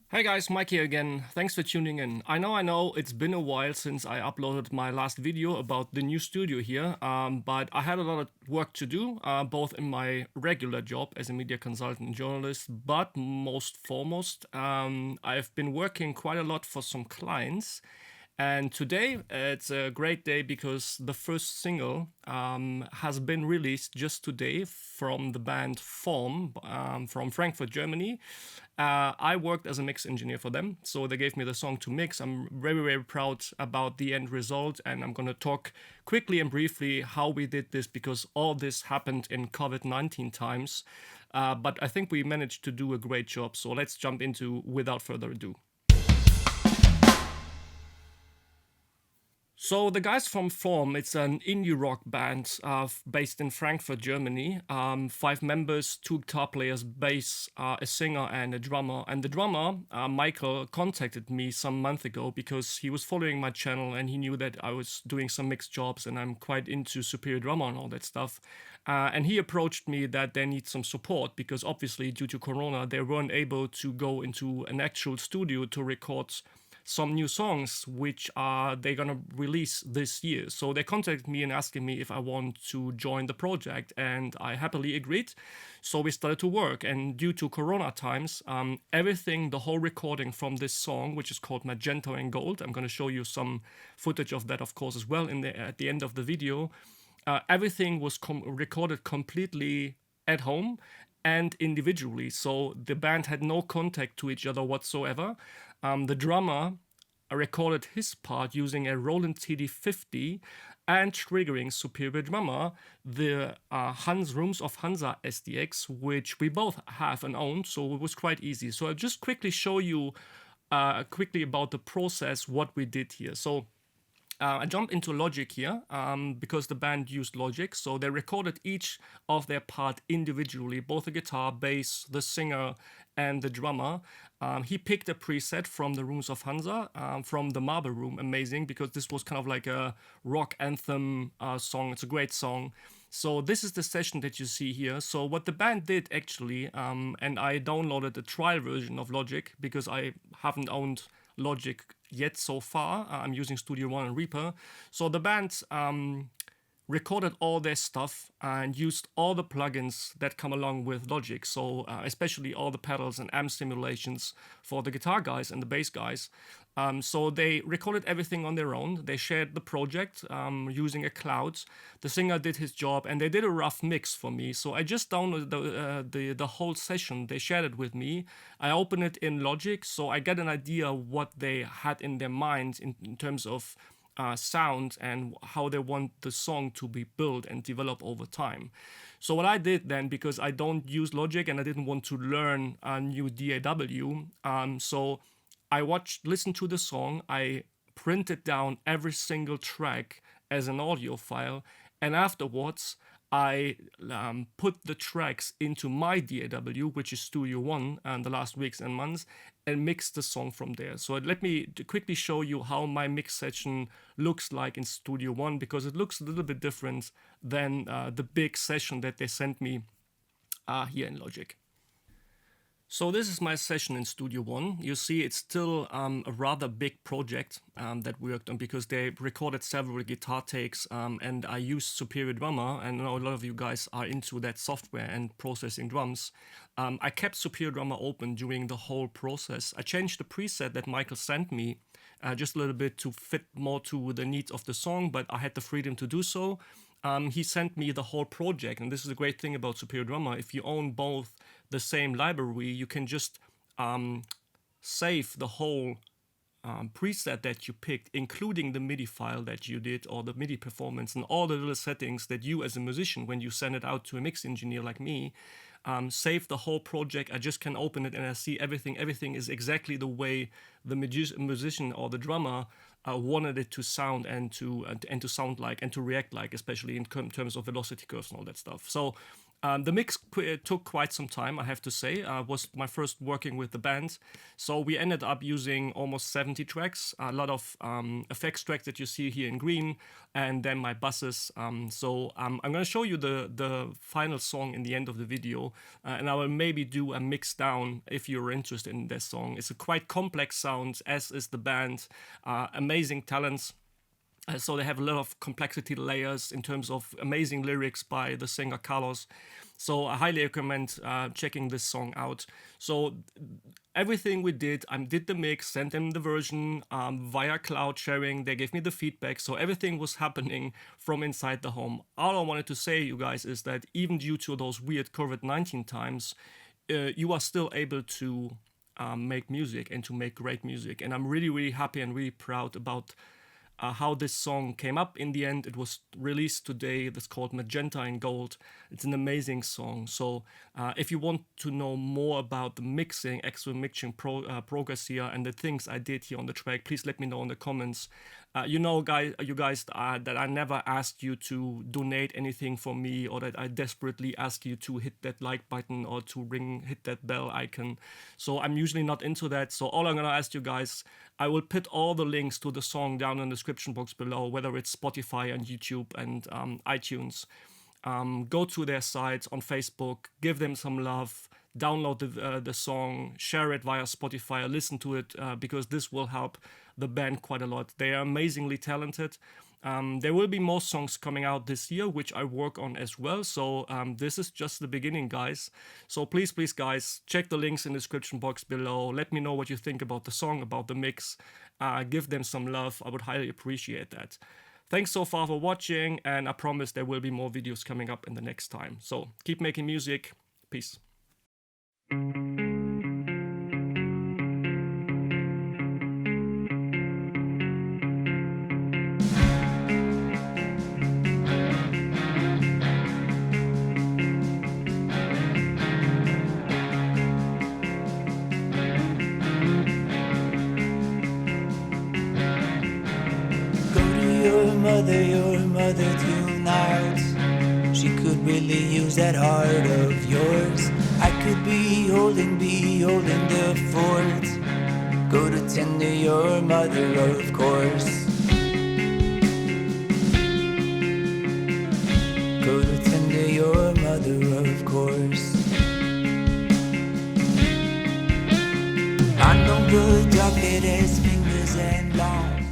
Hey guys, Mike here again. Thanks for tuning in. I know, it's been a while since I uploaded my last video about the new studio here, but I had a lot of work to do, both in my regular job as a media consultant and journalist, but most foremost, I've been working quite a lot for some clients. And today it's a great day because the first single has been released just today from the band Form from Frankfurt, Germany. I worked as a mix engineer for them, so they gave me the song to mix. I'm very, very proud about the end result, and I'm going to talk quickly and briefly how we did this because all this happened in COVID-19 times. But I think we managed to do a great job, so let's jump into without further ado. So the guys from Form, it's an indie rock band based in Frankfurt, Germany. Five members, two guitar players, bass, a singer, and a drummer. And the drummer, Michael, contacted me some month ago because he was following my channel and he knew that I was doing some mixed jobs and I'm quite into Superior Drummer and all that stuff. And he approached me that they need some support because obviously due to Corona they weren't able to go into an actual studio to record some new songs which are they're gonna release this year. So they contacted me and asking me if I want to join the project, and I happily agreed. So we started to work, and due to Corona times, everything, the whole recording from this song, which is called Magenta and Gold, I'm gonna show you some footage of that, of course, as well at the end of the video. Everything was recorded completely at home and individually. So the band had no contact to each other whatsoever. The drummer recorded his part using a Roland TD50 and triggering Superior Drummer, the Hans Rooms of Hansa SDX, which we both have and own, so it was quite easy. So I'll just quickly show you quickly about the process, what we did here. So I jumped into Logic here because the band used Logic. So they recorded each of their part individually, both the guitar, bass, the singer, and the drummer. He picked a preset from the Rooms of Hansa, from the Marble Room. Amazing, because this was kind of like a rock anthem song. It's a great song. So this is the session that you see here. So what the band did actually, and I downloaded a trial version of Logic because I haven't owned Logic yet so far. I'm using Studio One and Reaper. So the band recorded all their stuff and used all the plugins that come along with Logic. So especially all the pedals and amp simulations for the guitar guys and the bass guys. So they recorded everything on their own. They shared the project using a cloud. The singer did his job and they did a rough mix for me. So I just downloaded the whole session. They shared it with me. I opened it in Logic so I get an idea what they had in their mind in terms of sound and how they want the song to be built and develop over time. So what I did then, because I don't use Logic and I didn't want to learn a new DAW, so I listened to the song, I printed down every single track as an audio file, and afterwards I put the tracks into my DAW, which is Studio One, and the last weeks and months, and mixed the song from there. So let me quickly show you how my mix session looks like in Studio One, because it looks a little bit different than the big session that they sent me here in Logic. So this is my session in Studio One. You see it's still a rather big project that we worked on because they recorded several guitar takes and I used Superior Drummer, and I know a lot of you guys are into that software and processing drums. I kept Superior Drummer open during the whole process. I changed the preset that Michael sent me just a little bit to fit more to the needs of the song, but I had the freedom to do so. He sent me the whole project, and this is a great thing about Superior Drummer. If you own both the same library, you can just save the whole preset that you picked, including the MIDI file that you did, or the MIDI performance, and all the little settings that you as a musician, when you send it out to a mix engineer like me, save the whole project. I just can open it and I see everything. Everything is exactly the way the musician or the drummer wanted it to sound and to sound like and to react like, especially in terms of velocity curves and all that stuff. So The mix took quite some time, I have to say. Was my first working with the band. So we ended up using almost 70 tracks, a lot of effects tracks that you see here in green, and then my buses. So I'm going to show you the final song in the end of the video, and I will maybe do a mix down if you're interested in this song. It's a quite complex sound, as is the band. Amazing talents. So they have a lot of complexity layers in terms of amazing lyrics by the singer Carlos. So I highly recommend checking this song out. So everything we did, I did the mix, sent them the version via cloud sharing. They gave me the feedback. So everything was happening from inside the home. All I wanted to say, you guys, is that even due to those weird COVID-19 times, you are still able to make music and to make great music. And I'm really, really happy and really proud about how this song came up in the end. It was released today. It's called Magenta and Gold. It's an amazing song. So if you want to know more about the mixing, actual mixing progress here and the things I did here on the track, please let me know in the comments. You guys, that I never asked you to donate anything for me, or that I desperately ask you to hit that like button or to hit that bell icon. So I'm usually not into that. So all I'm gonna ask you guys, I will put all the links to the song down in the description box below, whether it's Spotify and YouTube and iTunes. Go to their sites on Facebook, give them some love, download the song, share it via Spotify, listen to it, because this will help the band quite a lot. They are amazingly talented. There will be more songs coming out this year, which I work on as well. So this is just the beginning, guys. So please, guys, check the links in the description box below. Let me know what you think about the song, about the mix. Give them some love. I would highly appreciate that. Thanks so far for watching, and I promise there will be more videos coming up in the next time. So keep making music. Peace. Your mother tonight. She could really use that heart of yours. I could be holding the fort. Go to tend to your mother, of course. Go to tend to your mother, of course. I know the docket has fingers and long.